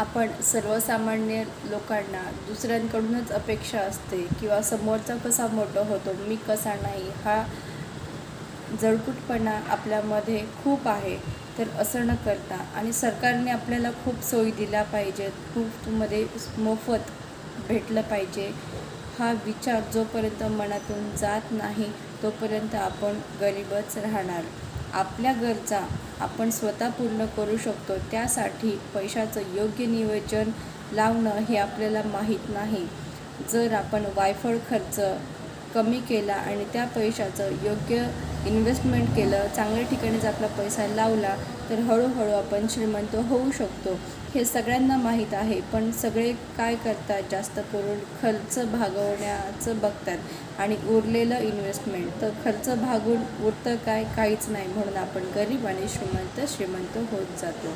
आपण सर्वसामान्य लोकांना दुसऱ्यांकडूनच अपेक्षा असते किंवा समोरचा कसा मोठा होतो, मी कसा नाही, हा जळकुटपणा आपल्यामध्ये खूप आहे. तर असं न करता आणि सरकारने आपल्याला खूप सोयी दिल्या पाहिजेत, खूपमध्ये मोफत भेटलं पाहिजे, हा विचार जोपर्यंत मनातून जात नाही तोपर्यंत आपण गरीबच राहणार. आपल्या गरजा आपण स्वतः पूर्ण करू शकतो, त्यासाठी पैशाचं योग्य नियोजन लावणं हे आपल्याला माहीत नाही. जर आपण वायफळ खर्च कमी केला आणि त्या पैशाचं योग्य इन्व्हेस्टमेंट केलं, चांगल्या ठिकाणीच आपला पैसा लावला, तर हळूहळू आपण श्रीमंत होऊ शकतो. हे सगळ्यांना माहीत आहे, पण सगळे काय करतात, जास्त करून खर्च भागवण्याचं बघतात आणि उरलेलं इन्व्हेस्टमेंट. तर खर्च भागून उरतं काय, काहीच नाही. म्हणून आपण गरीब आणि श्रीमंत होत जातो.